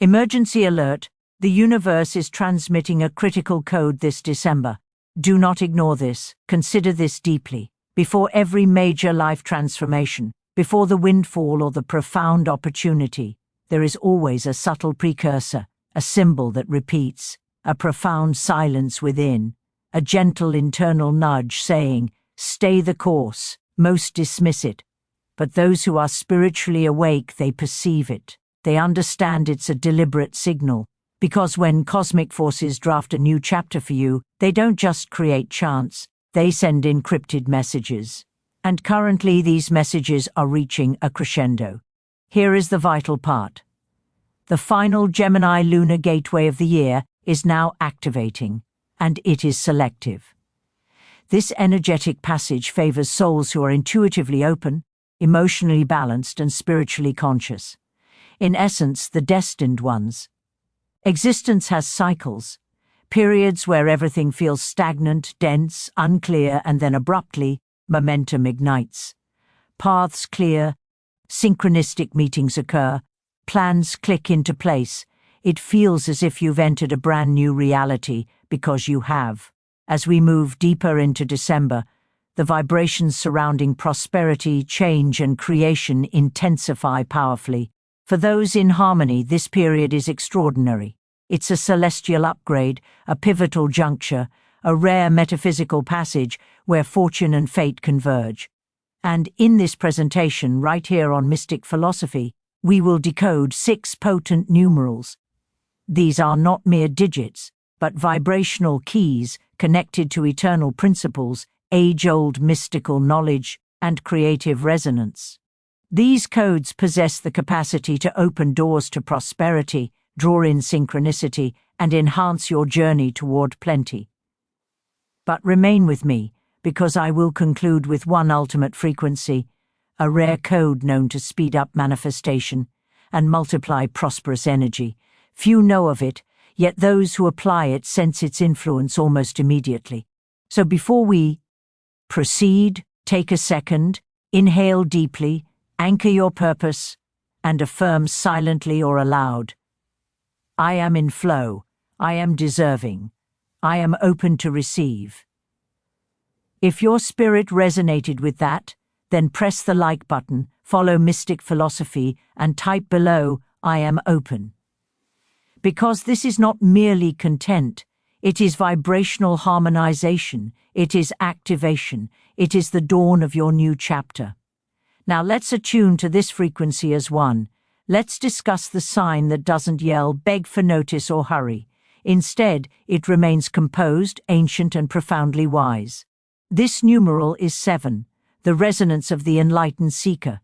Emergency alert. The universe is transmitting a critical code this December. Do not ignore this. Consider this deeply. Before every major life transformation, before the windfall or the profound opportunity, there is always a subtle precursor, a symbol that repeats, a profound silence within, a gentle internal nudge saying, "Stay the course." Most dismiss it, but those who are spiritually awake, they perceive it. They understand it's a deliberate signal, because when cosmic forces draft a new chapter for you, they don't just create chants, they send encrypted messages. And currently these messages are reaching a crescendo. Here is the vital part. The final Gemini lunar gateway of the year is now activating, and it is selective. This energetic passage favors souls who are intuitively open, emotionally balanced, and spiritually conscious. In essence, the destined ones. Existence has cycles, periods where everything feels stagnant, dense, unclear, and then abruptly, momentum ignites. Paths clear, synchronistic meetings occur, plans click into place. It feels as if you've entered a brand new reality, because you have. As we move deeper into December, the vibrations surrounding prosperity, change, and creation intensify powerfully. For those in harmony, this period is extraordinary. It's a celestial upgrade, a pivotal juncture, a rare metaphysical passage where fortune and fate converge. And in this presentation, right here on Mystic Philosophy, we will decode 6 potent numerals. These are not mere digits, but vibrational keys connected to eternal principles, age-old mystical knowledge, and creative resonance. These codes possess the capacity to open doors to prosperity, draw in synchronicity, and enhance your journey toward plenty. But remain with me, because I will conclude with one ultimate frequency, a rare code known to speed up manifestation and multiply prosperous energy. Few know of it, yet those who apply it sense its influence almost immediately. So before we proceed, take a second, inhale deeply, anchor your purpose, and affirm silently or aloud, "I am in flow, I am deserving, I am open to receive." If your spirit resonated with that, then press the like button, follow Mystic Philosophy, and type below, "I am open." Because this is not merely content, it is vibrational harmonization, it is activation, it is the dawn of your new chapter. Now let's attune to this frequency as one. Let's discuss the sign that doesn't yell, beg for notice, or hurry. Instead, it remains composed, ancient, and profoundly wise. This numeral is 7, the resonance of the enlightened seeker.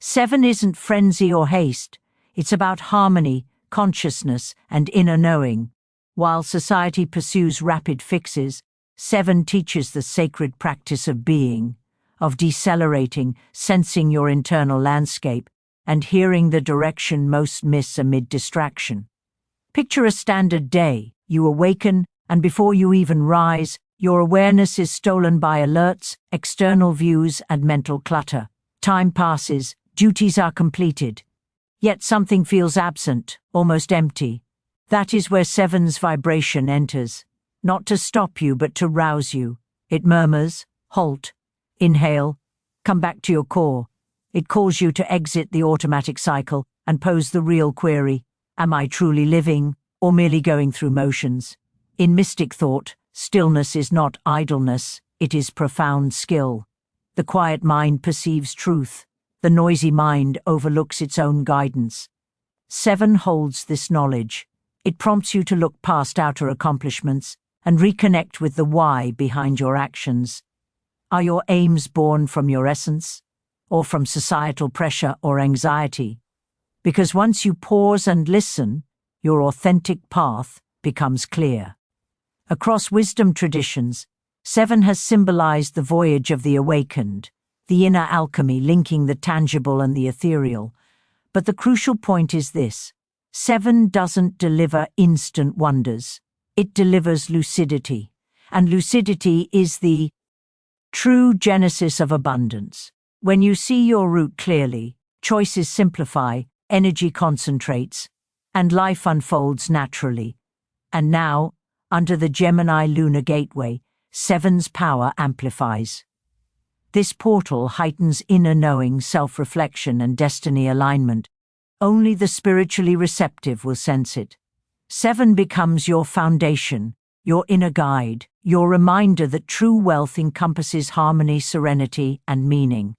7 isn't frenzy or haste. It's about harmony, consciousness, and inner knowing. While society pursues rapid fixes, 7 teaches the sacred practice of being, of decelerating, sensing your internal landscape, and hearing the direction most miss amid distraction. Picture a standard day. You awaken, and before you even rise, your awareness is stolen by alerts, external views, and mental clutter. Time passes, duties are completed. Yet something feels absent, almost empty. That is where 7's vibration enters, not to stop you but to rouse you. It murmurs, halt, inhale, come back to your core. It calls you to exit the automatic cycle and pose the real query, am I truly living, or merely going through motions? In mystic thought, stillness is not idleness, it is profound skill. The quiet mind perceives truth. The noisy mind overlooks its own guidance. 7 holds this knowledge. It prompts you to look past outer accomplishments and reconnect with the why behind your actions. Are your aims born from your essence, or from societal pressure or anxiety? Because once you pause and listen, your authentic path becomes clear. Across wisdom traditions, 7 has symbolized the voyage of the awakened, the inner alchemy linking the tangible and the ethereal. But the crucial point is this: 7 doesn't deliver instant wonders. It delivers lucidity. And lucidity is the true genesis of abundance. When you see your route clearly, choices simplify, energy concentrates, and life unfolds naturally. And now, under the Gemini lunar gateway, 7's power amplifies. This portal heightens inner knowing, self-reflection, and destiny alignment. Only the spiritually receptive will sense it. 7 becomes your foundation, your inner guide, your reminder that true wealth encompasses harmony, serenity, and meaning.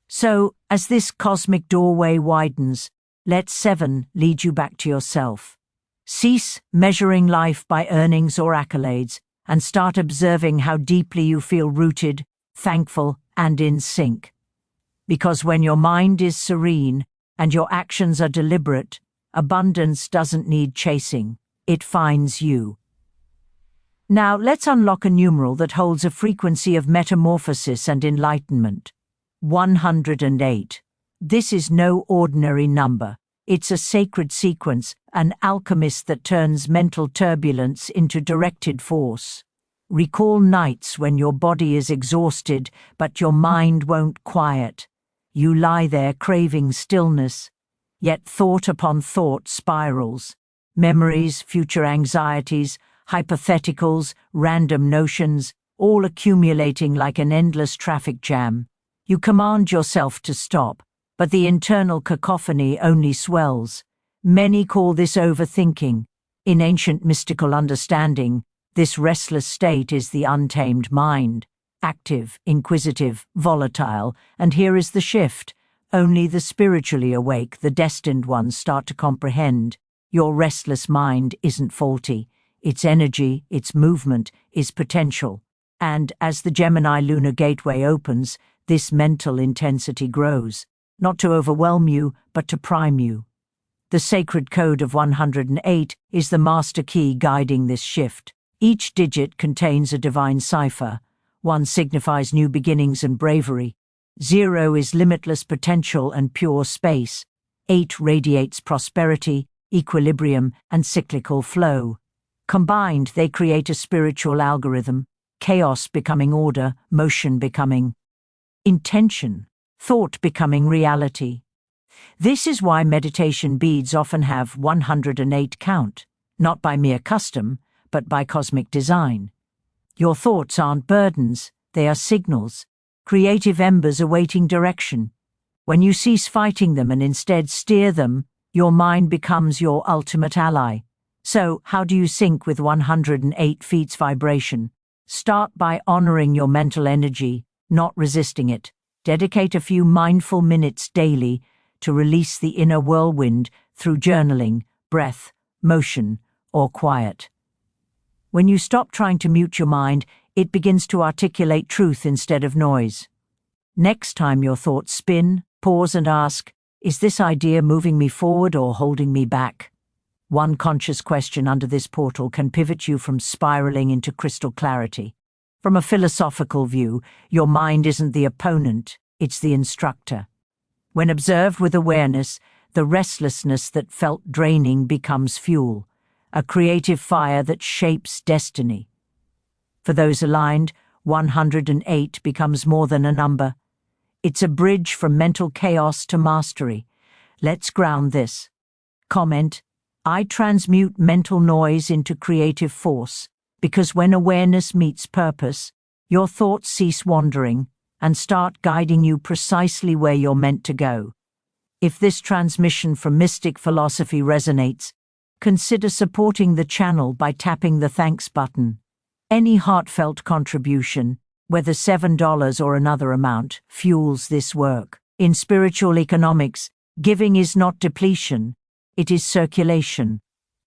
So, as this cosmic doorway widens, let 7 lead you back to yourself. Cease measuring life by earnings or accolades, and start observing how deeply you feel rooted, thankful, and in sync. Because when your mind is serene and your actions are deliberate, abundance doesn't need chasing, it finds you. Now let's unlock a numeral that holds a frequency of metamorphosis and enlightenment. 108. This is no ordinary number. It's a sacred sequence, an alchemist that turns mental turbulence into directed force. Recall nights when your body is exhausted, but your mind won't quiet. You lie there craving stillness, yet thought upon thought spirals. Memories, future anxieties, hypotheticals, random notions, all accumulating like an endless traffic jam. You command yourself to stop, but the internal cacophony only swells. Many call this overthinking. In ancient mystical understanding, this restless state is the untamed mind, active, inquisitive, volatile, and here is the shift. Only the spiritually awake, the destined ones, start to comprehend. Your restless mind isn't faulty. Its energy, its movement, is potential. And as the Gemini lunar gateway opens, this mental intensity grows. Not to overwhelm you, but to prime you. The sacred code of 108 is the master key guiding this shift. Each digit contains a divine cipher. 1 signifies new beginnings and bravery. 0 is limitless potential and pure space. 8 radiates prosperity, equilibrium, and cyclical flow. Combined, they create a spiritual algorithm, chaos becoming order, motion becoming intention, thought becoming reality. This is why meditation beads often have 108 count, not by mere custom, but by cosmic design. Your thoughts aren't burdens, they are signals, creative embers awaiting direction. When you cease fighting them and instead steer them, your mind becomes your ultimate ally. So, how do you sync with 108 feet's vibration? Start by honoring your mental energy, not resisting it. Dedicate a few mindful minutes daily to release the inner whirlwind through journaling, breath, motion, or quiet. When you stop trying to mute your mind, it begins to articulate truth instead of noise. Next time your thoughts spin, pause and ask, is this idea moving me forward or holding me back? One conscious question under this portal can pivot you from spiraling into crystal clarity. From a philosophical view, your mind isn't the opponent, it's the instructor. When observed with awareness, the restlessness that felt draining becomes fuel, a creative fire that shapes destiny. For those aligned, 108 becomes more than a number. It's a bridge from mental chaos to mastery. Let's ground this. Comment: I transmute mental noise into creative force, because when awareness meets purpose, your thoughts cease wandering and start guiding you precisely where you're meant to go. If this transmission from mystic philosophy resonates, consider supporting the channel by tapping the thanks button. Any heartfelt contribution, whether $7 or another amount, fuels this work. In spiritual economics, giving is not depletion, it is circulation.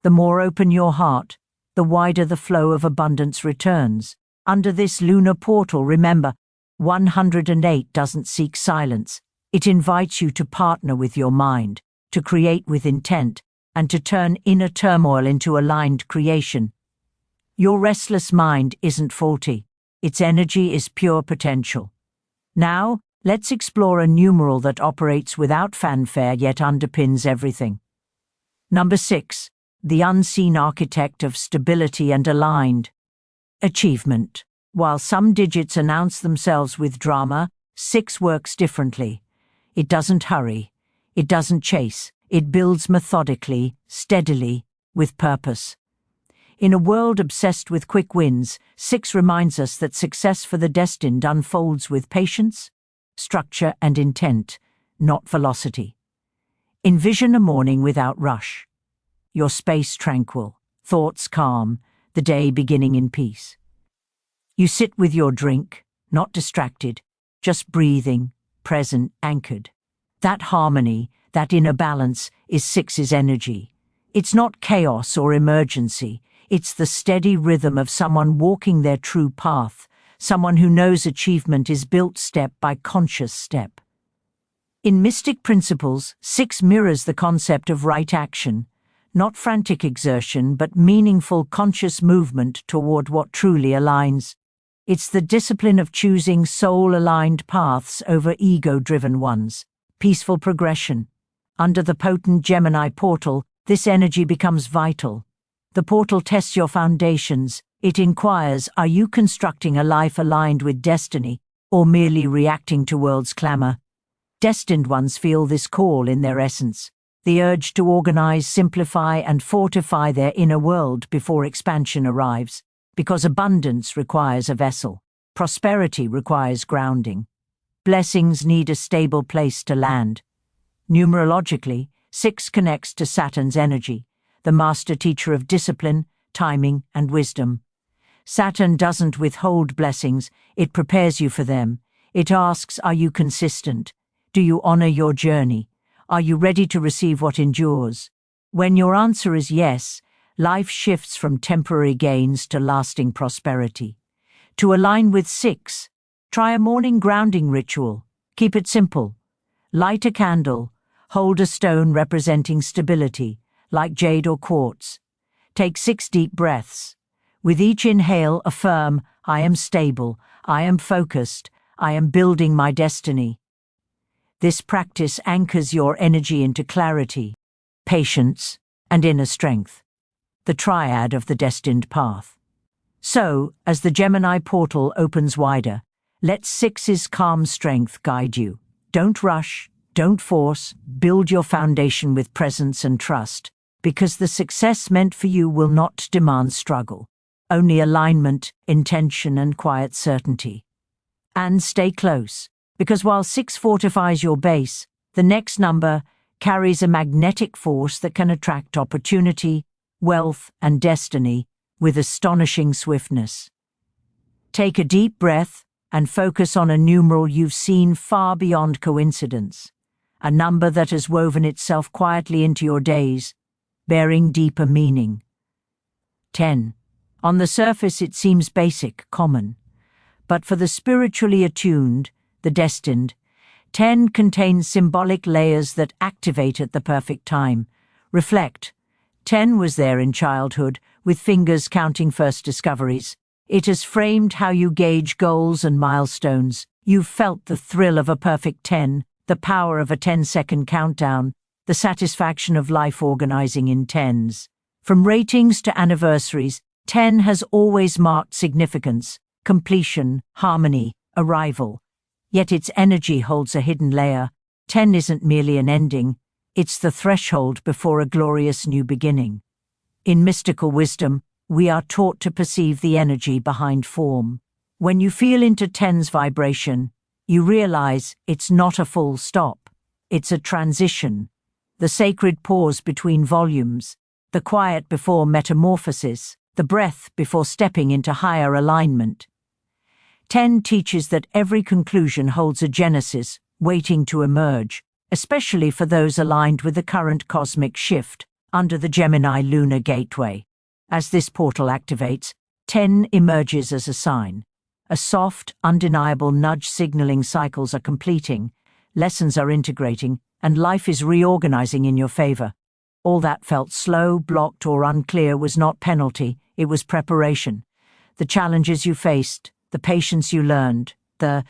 The more open your heart, the wider the flow of abundance returns. Under this lunar portal, remember, 108 doesn't seek silence. It invites you to partner with your mind, to create with intent, and to turn inner turmoil into aligned creation. Your restless mind isn't faulty. Its energy is pure potential. Now, let's explore a numeral that operates without fanfare yet underpins everything. Number 6. The unseen architect of stability and aligned. Achievement. While some digits announce themselves with drama, 6 works differently. It doesn't hurry. It doesn't chase. It builds methodically, steadily, with purpose. In a world obsessed with quick wins, 6 reminds us that success for the destined unfolds with patience, structure, and intent, not velocity. Envision a morning without rush. Your space tranquil, thoughts calm, the day beginning in peace. You sit with your drink, not distracted, just breathing, present, anchored. That harmony, that inner balance, is 6's energy. It's not chaos or emergency. It's the steady rhythm of someone walking their true path, someone who knows achievement is built step by conscious step. In mystic principles, 6 mirrors the concept of right action, not frantic exertion but meaningful conscious movement toward what truly aligns. It's the discipline of choosing soul-aligned paths over ego-driven ones, peaceful progression. Under the potent Gemini portal, this energy becomes vital. The portal tests your foundations. It inquires, are you constructing a life aligned with destiny, or merely reacting to world's clamor? Destined ones feel this call in their essence, the urge to organize, simplify, and fortify their inner world before expansion arrives, because abundance requires a vessel, prosperity requires grounding. Blessings need a stable place to land. Numerologically, 6 connects to Saturn's energy, the master teacher of discipline, timing, and wisdom. Saturn doesn't withhold blessings, it prepares you for them. It asks, are you consistent? Do you honor your journey? Are you ready to receive what endures? When your answer is yes, life shifts from temporary gains to lasting prosperity. To align with 6, try a morning grounding ritual. Keep it simple. Light a candle, hold a stone representing stability, like jade or quartz. Take 6 deep breaths. With each inhale, affirm, I am stable, I am focused, I am building my destiny. This practice anchors your energy into clarity, patience, and inner strength, the triad of the destined path. So, as the Gemini portal opens wider, let 6's calm strength guide you. Don't rush, don't force, build your foundation with presence and trust, because the success meant for you will not demand struggle, only alignment, intention, and quiet certainty. And stay close, because while 6 fortifies your base, the next number carries a magnetic force that can attract opportunity, wealth, and destiny with astonishing swiftness. Take a deep breath and focus on a numeral you've seen far beyond coincidence, a number that has woven itself quietly into your days, bearing deeper meaning. 10. On the surface it seems basic, common. But for the spiritually attuned, the destined, 10 contains symbolic layers that activate at the perfect time. Reflect. 10 was there in childhood, with fingers counting first discoveries. It has framed how you gauge goals and milestones. You've felt the thrill of a perfect 10, the power of a 10-second countdown, the satisfaction of life organizing in 10s. From ratings to anniversaries, 10 has always marked significance, completion, harmony, arrival. Yet its energy holds a hidden layer. 10 isn't merely an ending, it's the threshold before a glorious new beginning. In mystical wisdom, we are taught to perceive the energy behind form. When you feel into 10's vibration, you realize it's not a full stop, it's a transition. The sacred pause between volumes, the quiet before metamorphosis, the breath before stepping into higher alignment. 10 teaches that every conclusion holds a genesis waiting to emerge, especially for those aligned with the current cosmic shift under the Gemini lunar gateway. As this portal activates, 10 emerges as a sign. A soft, undeniable nudge signaling cycles are completing, lessons are integrating, and life is reorganizing in your favor. All that felt slow, blocked, or unclear was not penalty, it was preparation. The challenges you faced, the patience you learned, the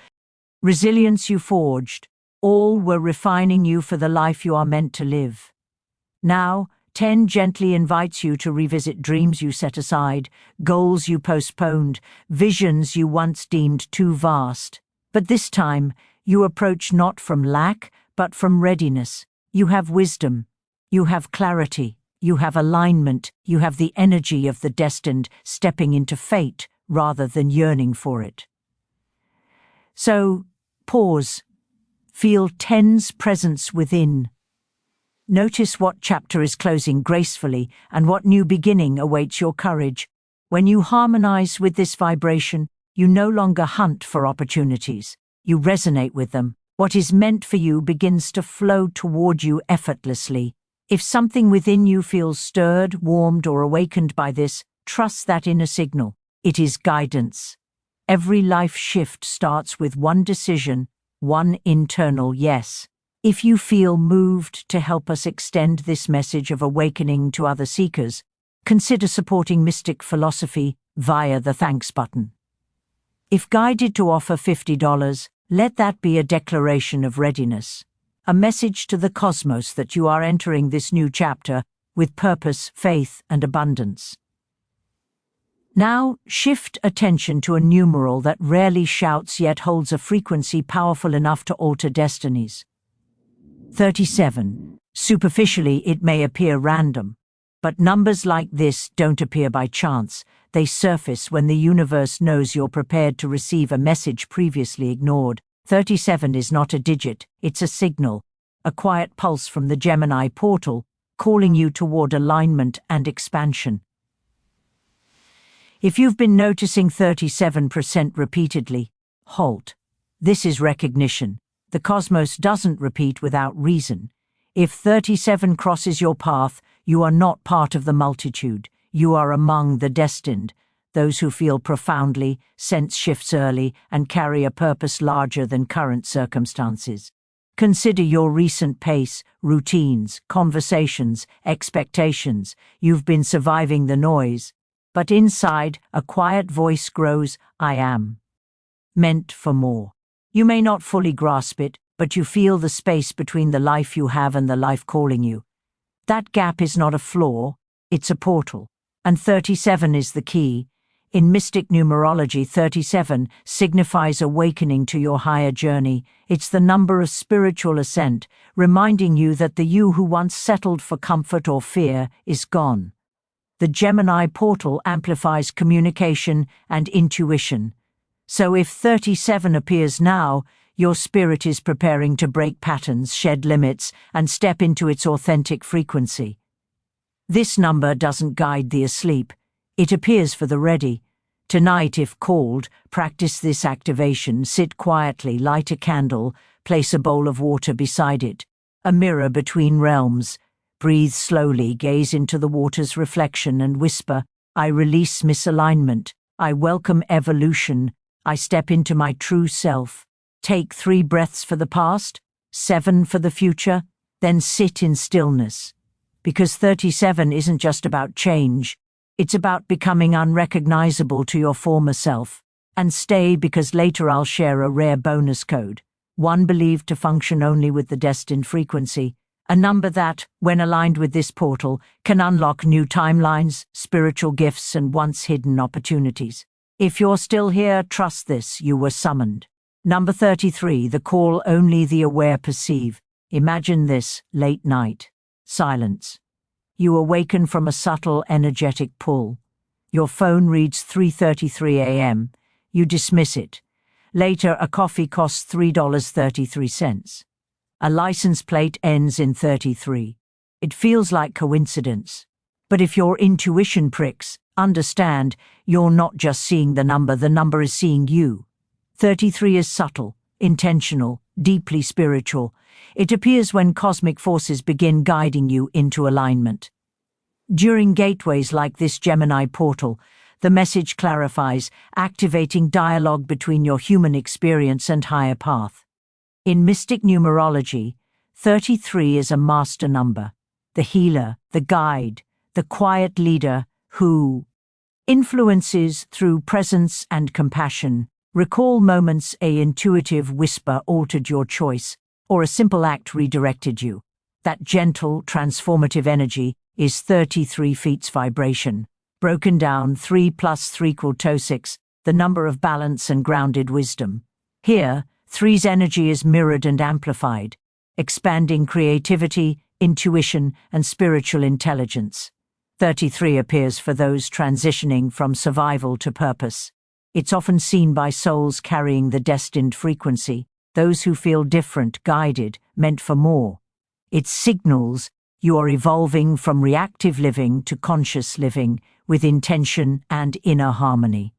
resilience you forged, all were refining you for the life you are meant to live. Now, 10 gently invites you to revisit dreams you set aside, goals you postponed, visions you once deemed too vast. But this time, you approach not from lack, but from readiness. You have wisdom, You have clarity, you have alignment, you have the energy of the destined stepping into fate rather than yearning for it. So, pause. Feel 10's presence within. Notice what chapter is closing gracefully and what new beginning awaits your courage. When you harmonize with this vibration, you no longer hunt for opportunities. You resonate with them. What is meant for you begins to flow toward you effortlessly. If something within you feels stirred, warmed, or awakened by this, trust that inner signal. It is guidance. Every life shift starts with one decision, one internal yes. If you feel moved to help us extend this message of awakening to other seekers, consider supporting Mystic Philosophy via the thanks button. If guided to offer $50, let that be a declaration of readiness, a message to the cosmos that you are entering this new chapter with purpose, faith, and abundance. Now, shift attention to a numeral that rarely shouts yet holds a frequency powerful enough to alter destinies. 37. Superficially, it may appear random, but numbers like this don't appear by chance. They surface when the universe knows you're prepared to receive a message previously ignored. 37 is not a digit, it's a signal, a quiet pulse from the Gemini portal, calling you toward alignment and expansion. If you've been noticing 37% repeatedly, halt. This is recognition. The cosmos doesn't repeat without reason. If 37 crosses your path, you are not part of the multitude. You are among the destined, those who feel profoundly, sense shifts early, and carry a purpose larger than current circumstances. Consider your recent pace, routines, conversations, expectations. You've been surviving the noise. But inside, a quiet voice grows, I am meant for more. You may not fully grasp it, but you feel the space between the life you have and the life calling you. That gap is not a flaw, it's a portal. And 37 is the key. In mystic numerology, 37 signifies awakening to your higher journey. It's the number of spiritual ascent, reminding you that the you who once settled for comfort or fear is gone. The Gemini portal amplifies communication and intuition. So if 37 appears now, your spirit is preparing to break patterns, shed limits, and step into its authentic frequency. This number doesn't guide the asleep. It appears for the ready. Tonight, if called, practice this activation. Sit quietly, light a candle, place a bowl of water beside it. A mirror between realms. Breathe slowly, gaze into the water's reflection and whisper, I release misalignment. I welcome evolution. I step into my true self. Take 3 breaths for the past, 7 for the future, then sit in stillness. Because 37 isn't just about change, it's about becoming unrecognizable to your former self. And stay, because later I'll share a rare bonus code, one believed to function only with the destined frequency, a number that, when aligned with this portal, can unlock new timelines, spiritual gifts, and once-hidden opportunities. If you're still here, trust this, you were summoned. Number 33, the call only the aware perceive. Imagine this, late night. Silence. You awaken from a subtle, energetic pull. Your phone reads 3:33 a.m. You dismiss it. Later, a coffee costs $3.33. A license plate ends in 33. It feels like coincidence. But if your intuition pricks, understand, you're not just seeing the number is seeing you. 33 is subtle, intentional, deeply spiritual. It appears when cosmic forces begin guiding you into alignment. During gateways like this Gemini portal, the message clarifies, activating dialogue between your human experience and higher path. In mystic numerology, 33 is a master number, the healer, the guide, the quiet leader who influences through presence and compassion. Recall moments an intuitive whisper altered your choice, or a simple act redirected you. That gentle, transformative energy is 33 feet's vibration. Broken down, 3 plus 3 = 6, the number of balance and grounded wisdom. Here, 3's energy is mirrored and amplified, expanding creativity, intuition, and spiritual intelligence. 33 appears for those transitioning from survival to purpose. It's often seen by souls carrying the destined frequency, those who feel different, guided, meant for more. It signals you are evolving from reactive living to conscious living with intention and inner harmony.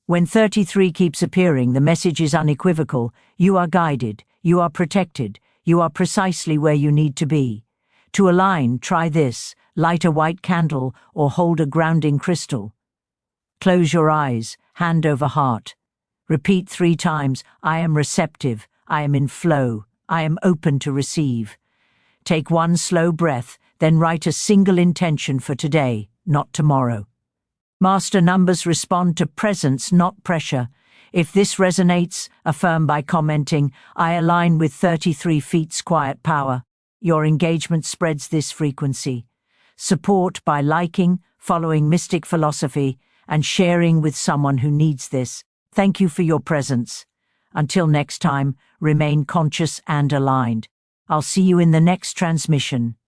When 33 keeps appearing, the message is unequivocal. You are guided, you are protected, you are precisely where you need to be. To align, try this: light a white candle or hold a grounding crystal. Close your eyes, hand over heart. Repeat 3 times, I am receptive, I am in flow, I am open to receive. Take 1 slow breath, then write a single intention for today, not tomorrow. Master numbers respond to presence, not pressure. If this resonates, affirm by commenting, I align with 33 feet's quiet power. Your engagement spreads this frequency. Support by liking, following Mystic Philosophy, and sharing with someone who needs this. Thank you for your presence. Until next time, remain conscious and aligned. I'll see you in the next transmission.